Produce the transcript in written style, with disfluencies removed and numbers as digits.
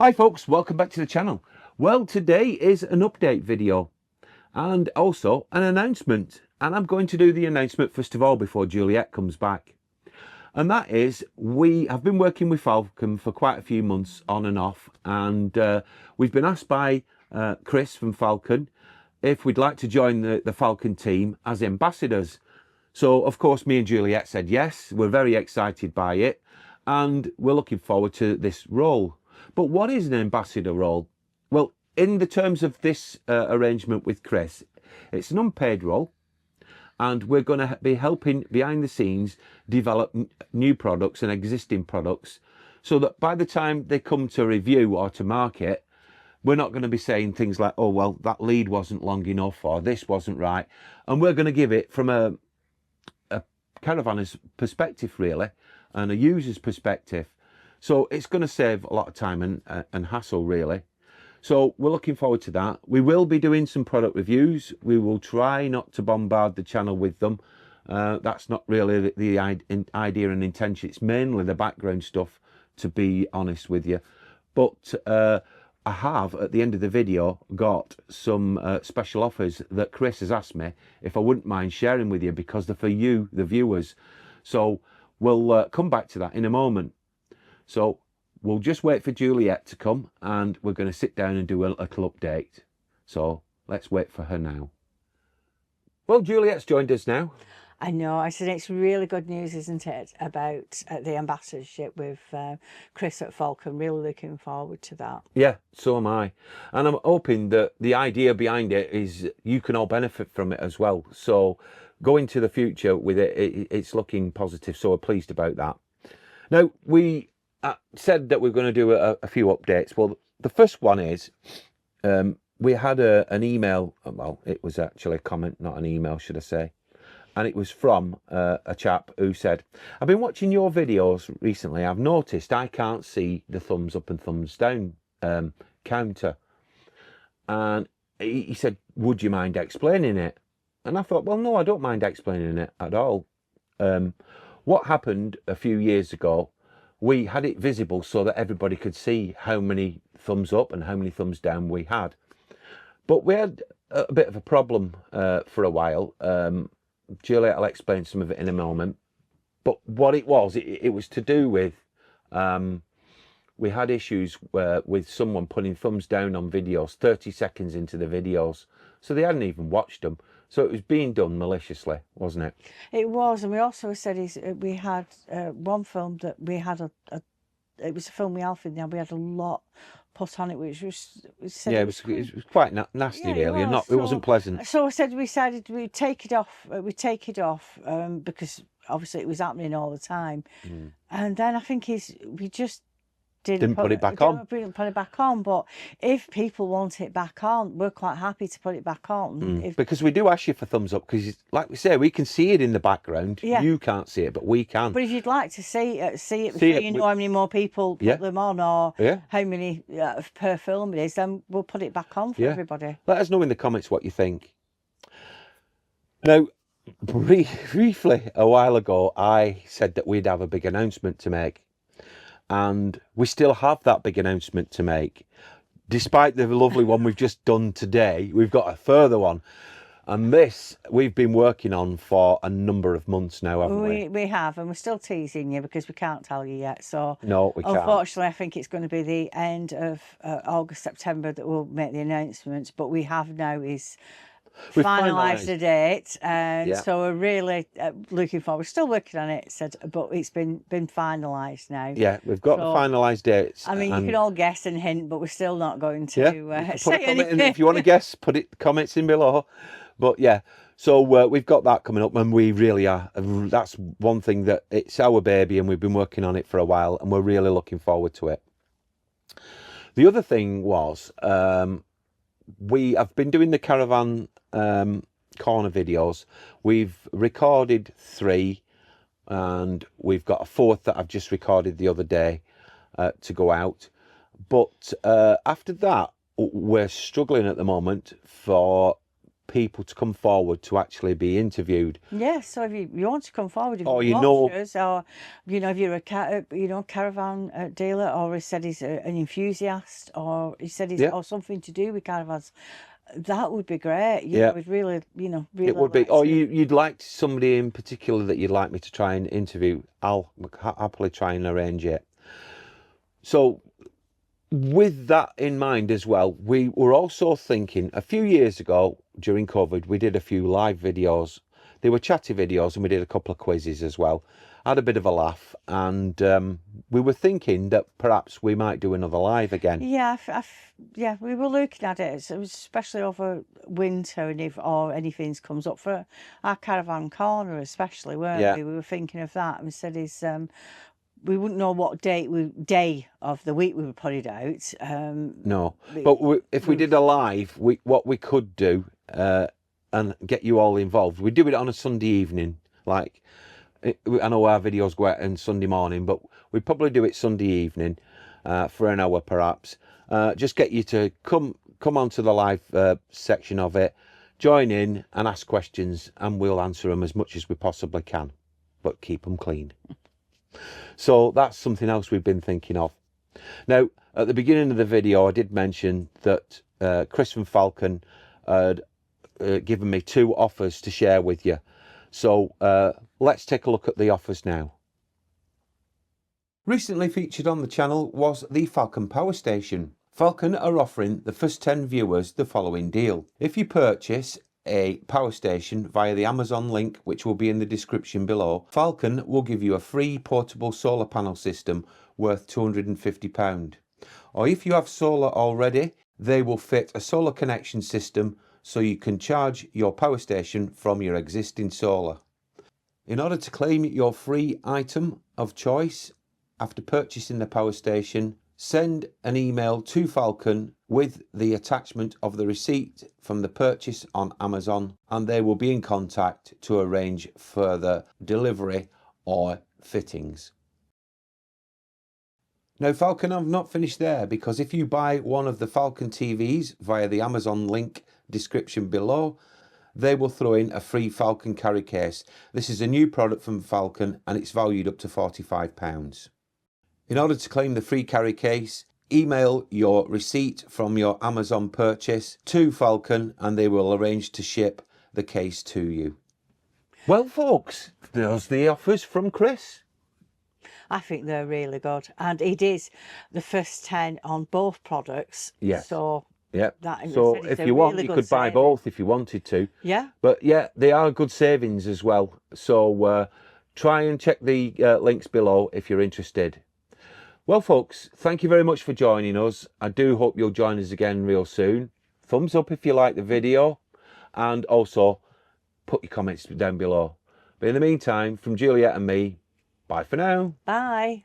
Hi folks, welcome back to the channel. Well, today is an update video and also an announcement, and I'm going to do the announcement first of all before Juliet comes back. And that is, we have been working with Falcon for quite a few months on and off, and we've been asked by Chris from Falcon if we'd like to join the Falcon team as ambassadors. So of course me and Juliet said yes. We're very excited by it and we're looking forward to this role. But what is an ambassador role? Well, in the terms of this arrangement with Chris, it's an unpaid role, and we're going to be helping behind the scenes develop new products and existing products, so that by the time they come to review or to market, we're not going to be saying things like, oh, well, that lead wasn't long enough or this wasn't right. And we're going to give it from a caravanner's perspective, really, and a user's perspective. So it's going to save a lot of time and hassle, really. So we're looking forward to that. We will be doing some product reviews. We will try not to bombard the channel with them. That's not really the idea and intention. It's mainly the background stuff, to be honest with you. But I have, at the end of the video, got some special offers that Chris has asked me if I wouldn't mind sharing with you, because they're for you, the viewers. So we'll come back to that in a moment. So we'll just wait for Juliet to come and we're going to sit down and do a little update. So let's wait for her now. Well, Juliet's joined us now. I know. I said it's really good news, isn't it, about the ambassadorship with Chris at Falcon. Really looking forward to that. Yeah, so am I. And I'm hoping that the idea behind it is you can all benefit from it as well. So going to the future with it, it's looking positive. So we're pleased about that. Now, we said that we're going to do a few updates. Well, the first one is we had an email. Well, it was actually a comment, not an email, should I say. And it was from a chap who said, I've been watching your videos recently. I've noticed I can't see the thumbs up and thumbs down counter. And he said, would you mind explaining it? And I thought, well, no, I don't mind explaining it at all. What happened a few years ago, we had it visible so that everybody could see how many thumbs up and how many thumbs down we had. But we had a bit of a problem for a while. Juliet will explain some of it in a moment. But what it was to do with, we had issues with someone putting thumbs down on videos 30 seconds into the videos. So they hadn't even watched them. So it was being done maliciously, wasn't it? It was, and we also said we had one film that we had it was a film we alphaed now. We had a lot put on it, which was it was quite nasty, really, and it wasn't pleasant. So I said we decided we'd take it off. Because obviously it was happening all the time, and then I think we just didn't put it back on. We didn't put it back on, but if people want it back on, we're quite happy to put it back on. Because we do ask you for thumbs up, because like we say, we can see it in the background. Yeah. You can't see it, but we can. But if you'd like to see it so you know how many more people put them on, or how many per film it is, then we'll put it back on for everybody. Let us know in the comments what you think. Now, briefly, a while ago, I said that we'd have a big announcement to make. And we still have that big announcement to make. Despite the lovely one we've just done today, we've got a further one. And this we've been working on for a number of months now, haven't we? We have, and we're still teasing you because we can't tell you yet. So no, we can't. Unfortunately, I think it's going to be the end of August, September that we'll make the announcement. But we have now We've finalised the date, and so we're really looking forward. We're still working on it, but it's been finalised now. Yeah, we've got the finalised dates. I mean, you can all guess and hint, but we're still not going to say anything. If you want to guess, put it comments in below. But yeah, so we've got that coming up, and we really are. That's one thing that it's our baby, and we've been working on it for a while, and we're really looking forward to it. The other thing was, we have been doing the Caravan corner videos. We've recorded 3, and we've got a 4th that I've just recorded the other day to go out. But after that, we're struggling at the moment for people to come forward to actually be interviewed. Yeah, so if you want to come forward, if Or you you know- watch us, or if you're a caravan dealer, or he said he's an enthusiast, or he said he's got something to do with caravans, that would be great. Yeah. We'd really, really It would be. like Or to- you'd like somebody in particular that you'd like me to try and interview. I'll happily try and arrange it. So with that in mind as well, we were also thinking a few years ago during COVID, we did a few live videos. They were chatty videos, and we did a couple of quizzes as well. Had a bit of a laugh, and we were thinking that perhaps we might do another live again. Yeah, yeah, we were looking at it. It was especially over winter, and if or anything comes up for our caravan corner, especially, weren't we? We were thinking of that, and we said we wouldn't know what day of the week we would put it out. No, but if we did a live, what we could do and get you all involved, we'd do it on a Sunday evening. Like, I know our videos go out on Sunday morning, but we'd probably do it Sunday evening for an hour perhaps. Just get you to come onto the live section of it, join in and ask questions, and we'll answer them as much as we possibly can, but keep them clean. So that's something else we've been thinking of. Now, at the beginning of the video, I did mention that Chris from Falcon had given me 2 offers to share with you. So let's take a look at the offers now. Recently featured on the channel was the Falcon Power Station. Falcon are offering the first 10 viewers the following deal. If you purchase a power station via the Amazon link, which will be in the description below, Falcon will give you a free portable solar panel system worth £250. Or if you have solar already, they will fit a solar connection system so you can charge your power station from your existing solar. In order to claim your free item of choice after purchasing the power station, send an email to Falcon with the attachment of the receipt from the purchase on Amazon, and they will be in contact to arrange further delivery or fittings. Now, Falcon have not finished there, because if you buy one of the Falcon TVs via the Amazon link description below, they will throw in a free Falcon carry case. This is a new product from Falcon, and it's valued up to £45. In order to claim the free carry case, email your receipt from your Amazon purchase to Falcon, and they will arrange to ship the case to you. Well, folks, there's the offers from Chris. I think they're really good, and it is the first 10 on both products. Yes. So yeah. That, so if you want, you could buy both if you wanted to. Yeah. But yeah, they are good savings as well. So try and check the links below if you're interested. Well, folks, thank you very much for joining us. I do hope you'll join us again real soon. Thumbs up if you like the video, and also put your comments down below. But in the meantime, from Juliet and me, bye for now. Bye.